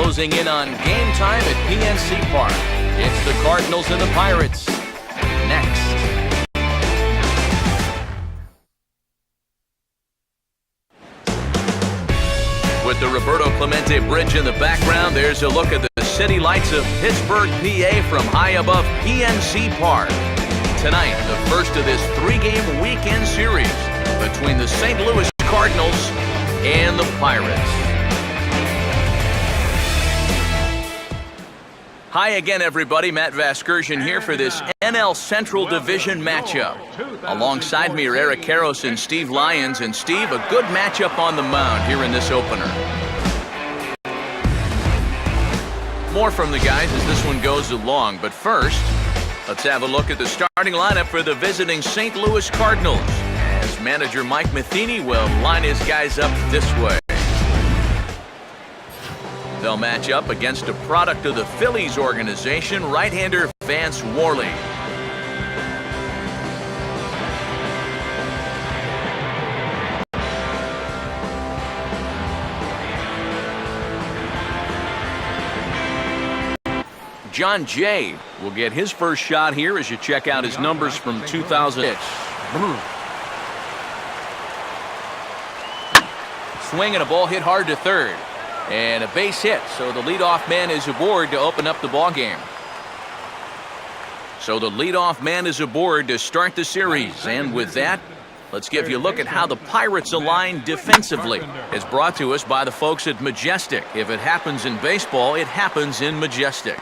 closing in on game time at PNC Park. It's the Cardinals and the Pirates. Next. With the Roberto Clemente Bridge in the background, there's a look at the city lights of Pittsburgh, PA from high above PNC Park. Tonight, the first of this three-game weekend series between the St. Louis Cardinals and the Pirates. Hi again, everybody. Matt Vasgersian here for this NL Central Division matchup. Alongside me are Eric Karros and Steve Lyons. And Steve, a good matchup on the mound here in this opener. More from the guys as this one goes along. But first, let's have a look at the starting lineup for the visiting St. Louis Cardinals, as manager Mike Matheny will line his guys up this way. They'll match up against a product of the Phillies organization, right-hander Vance Worley. John Jay will get his first shot here as you check out his numbers from 2000. Swing and a ball hit hard to third. And a base hit, so the leadoff man is aboard to open up the ball game. So the leadoff man is aboard to start the series. And with that, let's give you a look at how the Pirates align defensively. It's brought to us by the folks at Majestic. If it happens in baseball, it happens in Majestic.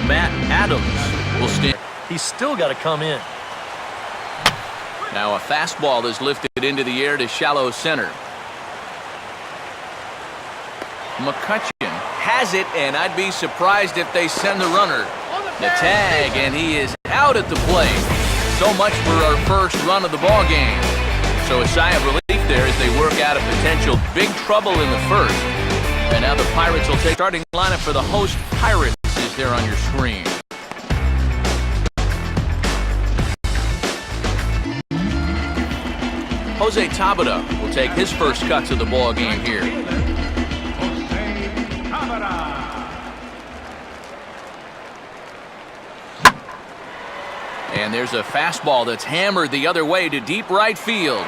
Matt Adams will stand. He's still got to come in. Now a fastball is lifted into the air to shallow center. McCutcheon has it, and I'd be surprised if they send the runner. The tag, and he is out at the plate. So much for our first run of the ball game. So a sigh of relief there as they work out a potential big trouble in the first. And now the Pirates will take starting lineup for the host Pirates is there on your screen. Jose Tabata will take his first cuts of the ball game here. And there's a fastball that's hammered the other way to deep right field.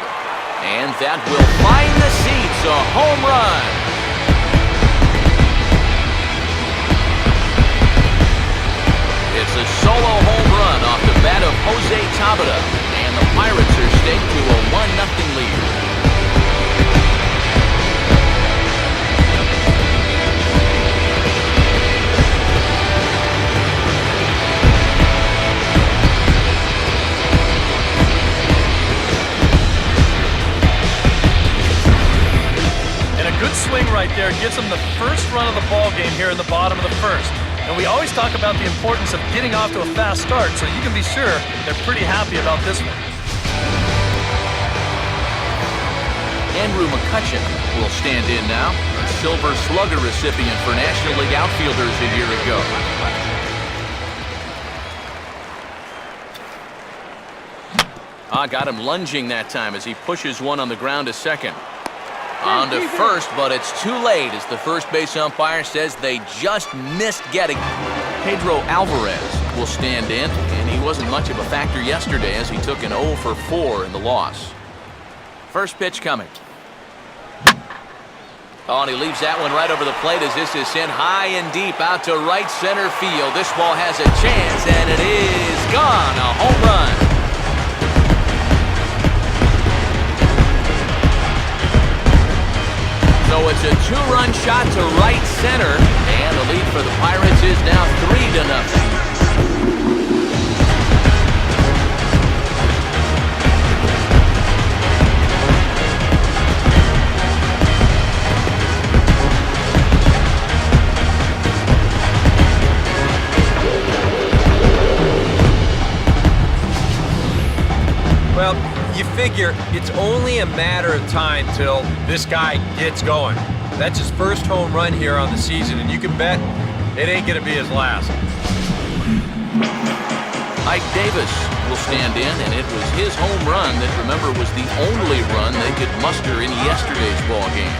And that will find the seats, a home run. It's a solo home run off the bat of Jose Tabata. And the Pirates are staked to a 1-0 lead. Good swing right there gets them the first run of the ball game here in the bottom of the first. And we always talk about the importance of getting off to a fast start, so you can be sure they're pretty happy about this one. Andrew McCutcheon will stand in now, a Silver Slugger recipient for National League outfielders a year ago. Got him lunging that time as he pushes one on the ground to second. On to first, but it's too late as the first base umpire says they just missed getting. Pedro Alvarez will stand in, and he wasn't much of a factor yesterday as he took an 0 for 4 in the loss. First pitch coming. Oh, and he leaves that one right over the plate as this is sent high and deep out to right center field. This ball has a chance, and it is gone. A home run. So it's a two-run shot to right center, and the lead for the Pirates is now 3-0. Well, you figure it's only a matter of time till this guy gets going. That's his first home run here on the season, and you can bet it ain't going to be his last. Ike Davis will stand in, and it was his home run that, remember, was the only run they could muster in yesterday's ball game.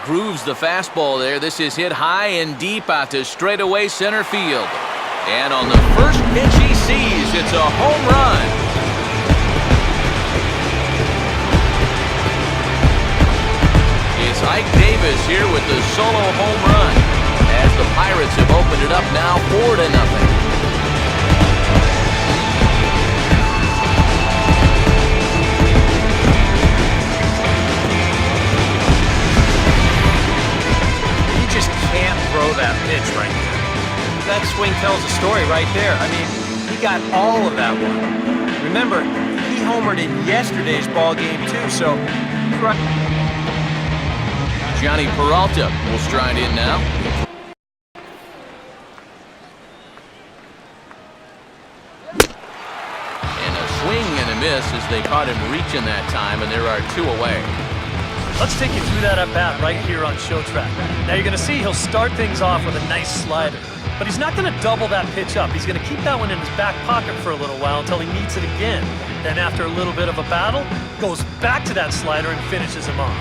grooves the fastball there. This is hit high and deep out to straightaway center field. And on the first pitch he sees, it's a home run. It's Ike Davis here with the solo home run, as the Pirates have opened it up now 4-0. Can't throw that pitch right there. That swing tells a story right there. I mean, he got all of that one. Remember, he homered in yesterday's ball game too, so... Johnny Peralta will stride in now. And a swing and a miss as they caught him reaching that time, and there are 2 away. Let's take you through that at-bat right here on Show Track. Now you're going to see he'll start things off with a nice slider. But he's not going to double that pitch up. He's going to keep that one in his back pocket for a little while until he needs it again. Then after a little bit of a battle, goes back to that slider and finishes him off.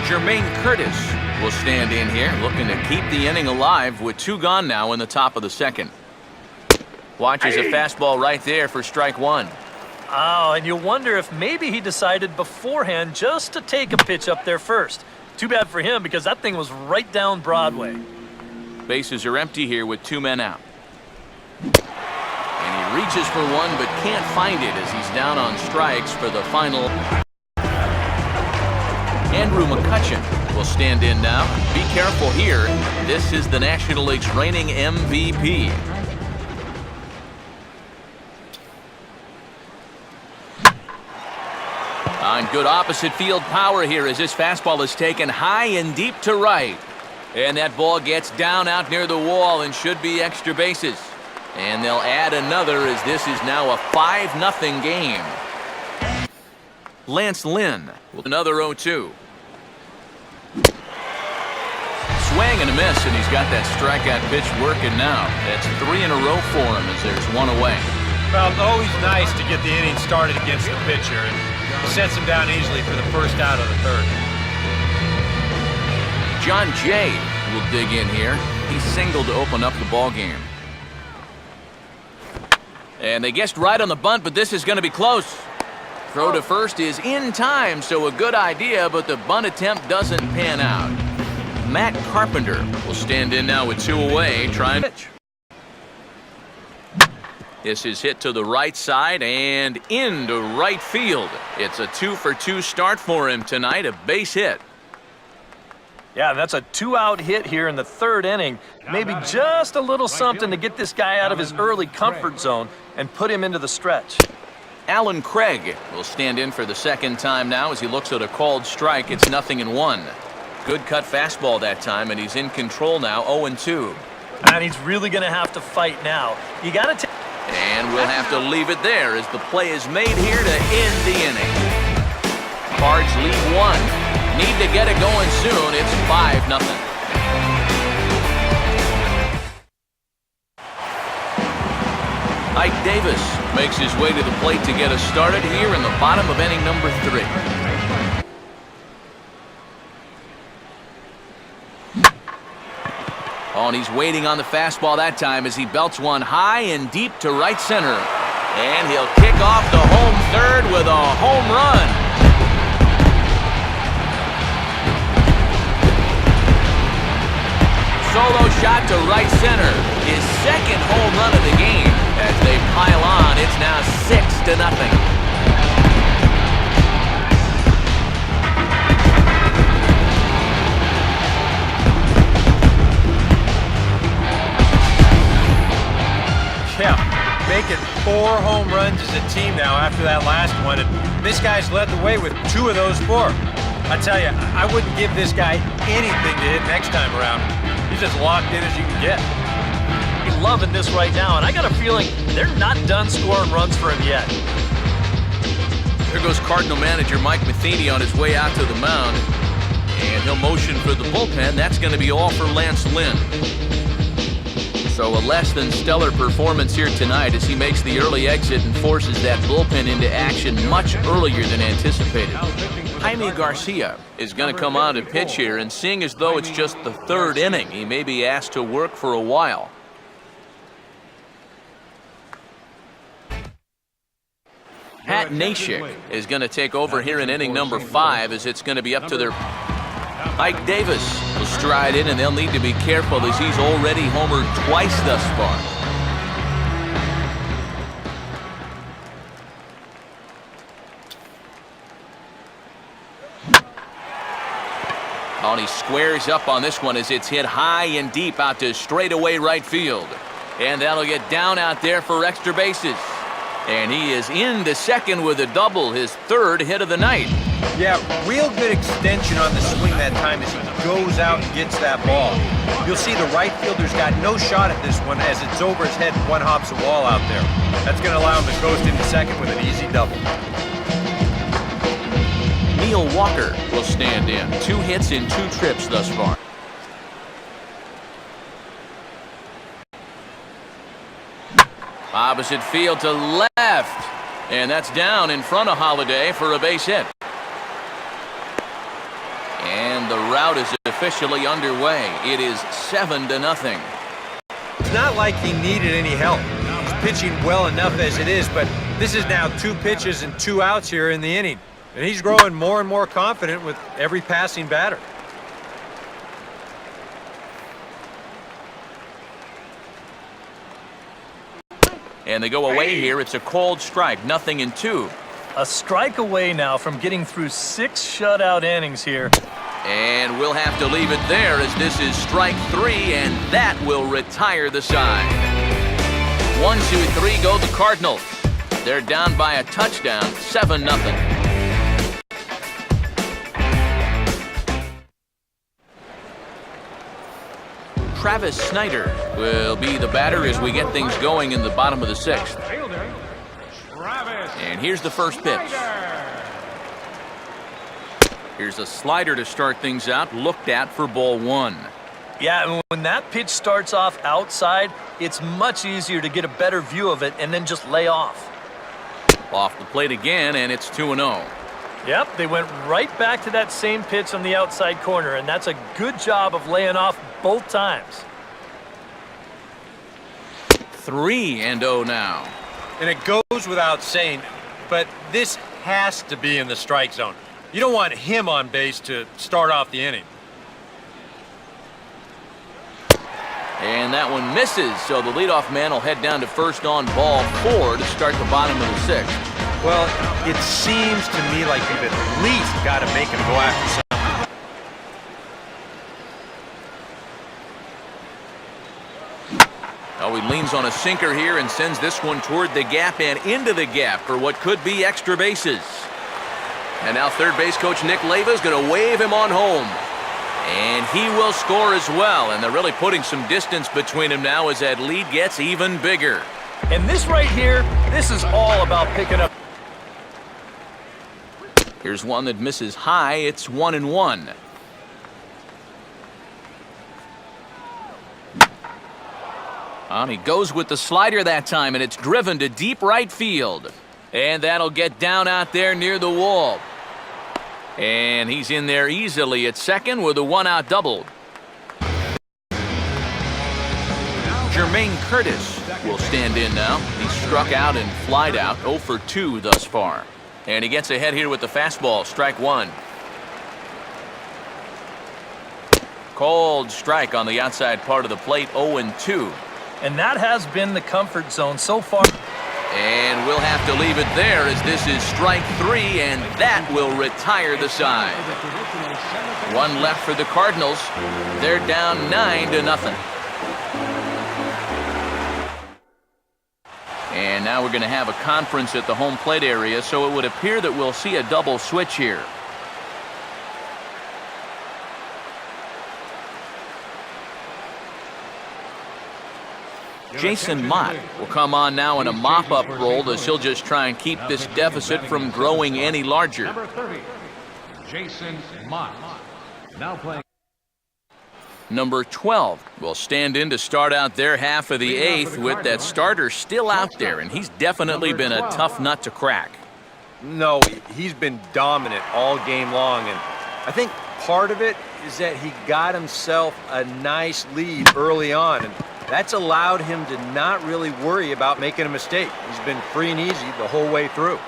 Jermaine Curtis will stand in here, looking to keep the inning alive with 2 gone now in the top of the second. Watches a fastball right there for strike 1. Oh, and you wonder if maybe he decided beforehand just to take a pitch up there first. Too bad for him, because that thing was right down Broadway. Bases are empty here with 2 men out. And he reaches for one but can't find it as he's down on strikes for the final. Andrew McCutchen will stand in now. Be careful here. This is the National League's reigning MVP. On good opposite field power here as this fastball is taken high and deep to right. And that ball gets down out near the wall and should be extra bases. And they'll add another as this is now a 5-0 game. Lance Lynn with another 0-2. Swing and a miss, and he's got that strikeout pitch working now. That's 3 in a row for him as there's 1 away. Well, always nice to get the inning started against the pitcher, and sets him down easily for the first out of the 3rd. John Jay will dig in here. He singled to open up the ball game. And they guessed right on the bunt, but this is going to be close. Throw to first is in time, so a good idea, but the bunt attempt doesn't pan out. Matt Carpenter will stand in now with 2 away, trying to pitch. This is hit to the right side and into right field. It's a 2-for-2 start for him tonight, a base hit. Yeah, that's a 2-out hit here in the 3rd inning. Maybe just a little something to get this guy out of his early comfort zone and put him into the stretch. Alan Craig will stand in for the 2nd time now as he looks at a called strike. It's 0-1. Good cut fastball that time, and he's in control now, 0-2. And he's really going to have to fight now. You got to take... And we'll have to leave it there as the play is made here to end the inning. Cards lead 1. Need to get it going soon. It's 5-0. Ike Davis makes his way to the plate to get us started here in the bottom of inning number 3. Oh, and he's waiting on the fastball that time as he belts one high and deep to right center. And he'll kick off the home 3rd with a home run. Solo shot to right center. His 2nd home run of the game. As they pile on, it's now 6-0. Yeah, making 4 home runs as a team now after that last one, and this guy's led the way with 2 of those 4. I tell you, I wouldn't give this guy anything to hit next time around. He's as locked in as you can get. He's loving this right now, and I got a feeling they're not done scoring runs for him yet. There goes Cardinal manager Mike Matheny on his way out to the mound, and he'll motion for the bullpen. That's going to be all for Lance Lynn. So a less than stellar performance here tonight as he makes the early exit and forces that bullpen into action much earlier than anticipated. Jaime Garcia is going to come on to pitch here, and seeing as though it's just the third inning, he may be asked to work for a while. Pat Nashik is going to take over here in inning number 5 as it's going to be up to their... Ike Davis will stride in, and they'll need to be careful as he's already homered twice thus far. Oh, and he squares up on this one as it's hit high and deep out to straightaway right field. And that'll get down out there for extra bases. And he is into second with a double, his third hit of the night. Yeah, real good extension on the swing that time as he goes out and gets that ball. You'll see the right fielder's got no shot at this one as it's over his head and one hops the wall out there. That's going to allow him to coast into second with an easy double. Neil Walker will stand in. 2 hits in 2 trips thus far. Opposite field to left. And that's down in front of Holiday for a base hit. And the rout is officially underway. It is 7-0. It's not like he needed any help. He's pitching well enough as it is, but this is now 2 pitches and 2 outs here in the inning. And he's growing more and more confident with every passing batter. And they go away here. It's a cold strike, 0-2. A strike away now from getting through 6 shutout innings here. And we'll have to leave it there as this is strike 3, and that will retire the side. 1-2-3 go the Cardinals. They're down by a touchdown, 7-0. Travis Snyder will be the batter as we get things going in the bottom of the 6th. And here's the first pitch. Here's a slider to start things out, looked at for ball 1. Yeah, and when that pitch starts off outside, it's much easier to get a better view of it and then just lay off. Off the plate again, and it's 2-0. Yep, they went right back to that same pitch on the outside corner, and that's a good job of laying off both times. 3-0 now. And it goes without saying, but this has to be in the strike zone. You don't want him on base to start off the inning. And that one misses, so the leadoff man will head down to first on ball 4 to start the bottom of the 6th. Well, it seems to me like you've at least got to make him go after something. Oh, he leans on a sinker here and sends this one toward the gap and into the gap for what could be extra bases. And now third base coach Nick Leyva is going to wave him on home. And he will score as well. And they're really putting some distance between them now as that lead gets even bigger. And this right here, this is all about picking up. Here's one that misses high. It's 1-1. And he goes with the slider that time, and it's driven to deep right field. And that'll get down out there near the wall. And he's in there easily at second with a 1-out double. Jermaine Curtis will stand in now. He's struck out and flied out, 0 for 2 thus far. And he gets ahead here with the fastball, strike 1. Cold strike on the outside part of the plate, 0-2. And that has been the comfort zone so far. And we'll have to leave it there as this is strike 3, and that will retire the side. 1 left for the Cardinals. They're down 9-0. And now we're going to have a conference at the home plate area, so it would appear that we'll see a double switch here. Jason Mott will come on now in a mop-up role as he'll just try and keep this deficit from growing any larger. Number 30, Jason Mott. Now playing. Number 12 will stand in to start out their half of the eighth with that starter still out there, and he's definitely been a tough nut to crack. No, he's been dominant all game long, and I think part of it is that he got himself a nice lead early on, and that's allowed him to not really worry about making a mistake. He's been free and easy the whole way through.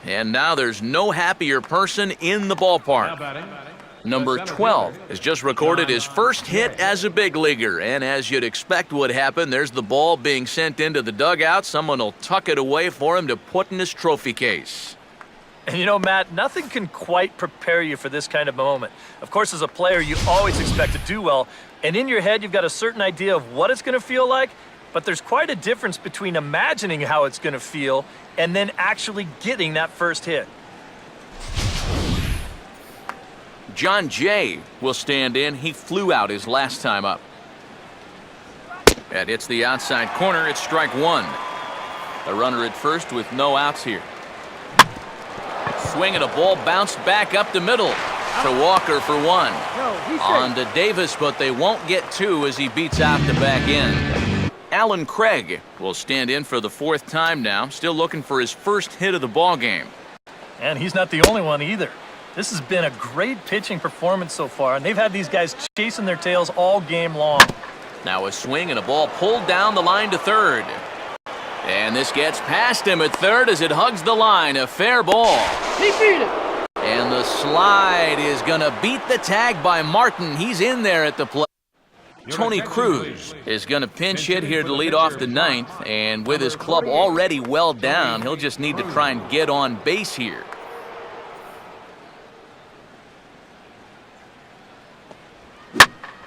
And now there's no happier person in the ballpark. Number 12 has just recorded his first hit as a big leaguer, and as you'd expect would happen, there's the ball being sent into the dugout. Someone will tuck it away for him to put in his trophy case. And you know, Matt, nothing can quite prepare you for this kind of moment. Of course, as a player, you always expect to do well, and in your head, you've got a certain idea of what it's going to feel like, but there's quite a difference between imagining how it's going to feel and then actually getting that first hit. John Jay will stand in. He flew out his last time up. That hits the outside corner. It's strike one. A runner at first with no outs here. Swing and a ball bounced back up the middle to Walker for one. On to Davis, but they won't get two as he beats out the back end. Alan Craig will stand in for the fourth time now, still looking for his first hit of the ball game. And he's not the only one either. This has been a great pitching performance so far, and they've had these guys chasing their tails all game long. Now a swing and a ball pulled down the line to third. And this gets past him at third as it hugs the line. A fair ball. He beat it. And the slide is going to beat the tag by Martin. He's in there at the plate. Tony Cruz is going to pinch hit here to lead off the ninth. And with his club already well down, he'll just need to try and get on base here.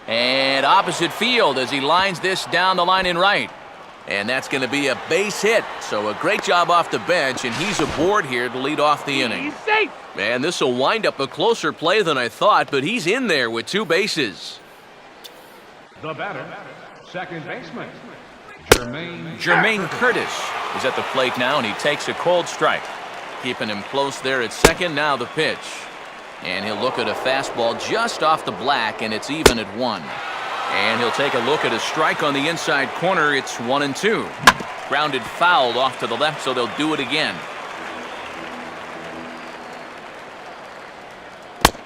And opposite field as he lines this down the line in right. And that's going to be a base hit. So a great job off the bench, and he's aboard here to lead off the inning. He's safe. And this will wind up a closer play than I thought, but he's in there with two bases. The batter, second baseman, Jermaine Curtis is at the plate now, and he takes a cold strike. Keeping him close there at second. Now the pitch. And he'll look at a fastball just off the black, and it's even at one. And he'll take a look at a strike on the inside corner. It's 1-2. Grounded foul off to the left, so they'll do it again.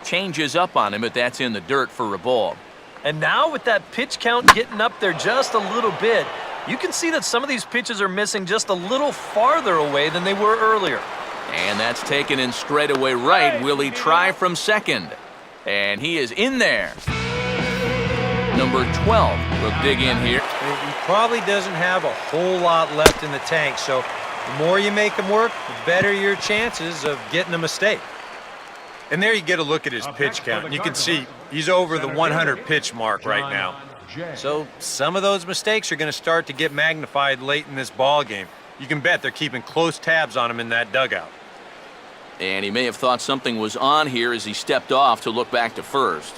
Changes up on him, but that's in the dirt for a ball. And now with that pitch count getting up there just a little bit, you can see that some of these pitches are missing just a little farther away than they were earlier. And that's taken in straightaway right. Will he try from second? And he is in there. Number 12 will dig in here. He probably doesn't have a whole lot left in the tank, so the more you make him work, the better your chances of getting a mistake. And there you get a look at his pitch count. You can see he's over the 100 pitch mark right now. So some of those mistakes are going to start to get magnified late in this ball game. You can bet they're keeping close tabs on him in that dugout. And he may have thought something was on here as he stepped off to look back to first.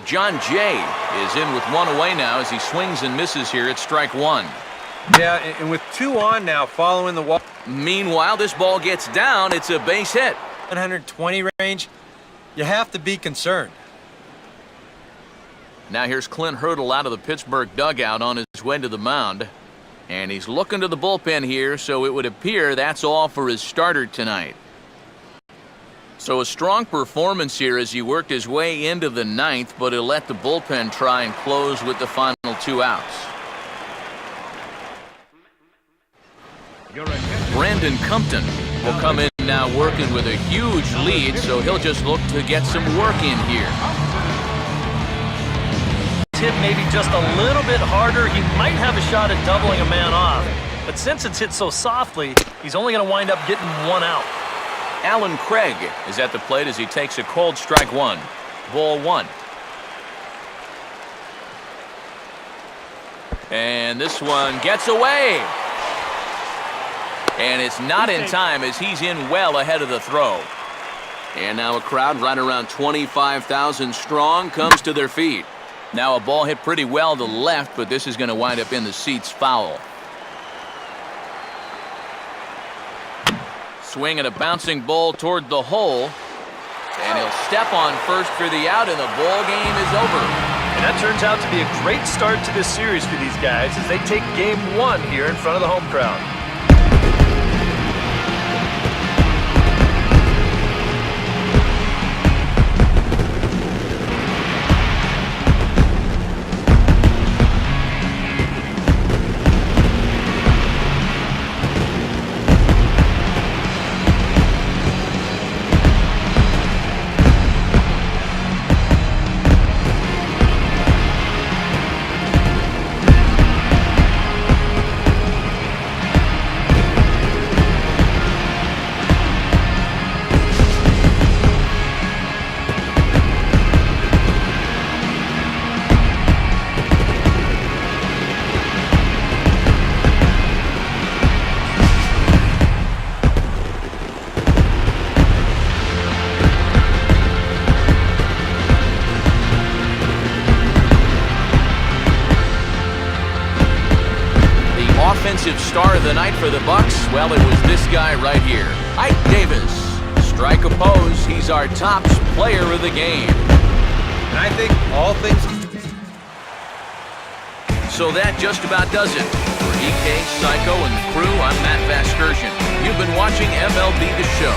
John Jay is in with one away now as he swings and misses here at strike one. Yeah, and with two on now following the walk. Meanwhile, this ball gets down. It's a base hit. 120 range, you have to be concerned. Now here's Clint Hurdle out of the Pittsburgh dugout on his way to the mound. And he's looking to the bullpen here, so it would appear that's all for his starter tonight. So a strong performance here as he worked his way into the ninth, but he'll let the bullpen try and close with the final two outs. Brandon Compton will come in now working with a huge lead, so he'll just look to get some work in here. Hit maybe just a little bit harder, he might have a shot at doubling a man off. But since it's hit so softly, he's only going to wind up getting one out. Alan Craig is at the plate as he takes a cold strike one. Ball one. And this one gets away. And it's not in time as he's in well ahead of the throw. And now a crowd right around 25,000 strong comes to their feet. Now a ball hit pretty well to the left, but this is going to wind up in the seats foul. Swing and a bouncing ball toward the hole. And he'll step on first for the out, and the ball game is over. And that turns out to be a great start to this series for these guys as they take game 1 here in front of the home crowd. Offensive star of the night for the Bucks, well, it was this guy right here, Ike Davis. Strike oppose, he's our top player of the game. And I think all things... So that just about does it. For EK, Psycho, and the crew, I'm Matt Vasgersian. You've been watching MLB The Show.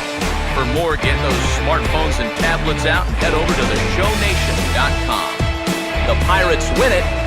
For more, get those smartphones and tablets out and head over to theshownation.com. The Pirates win it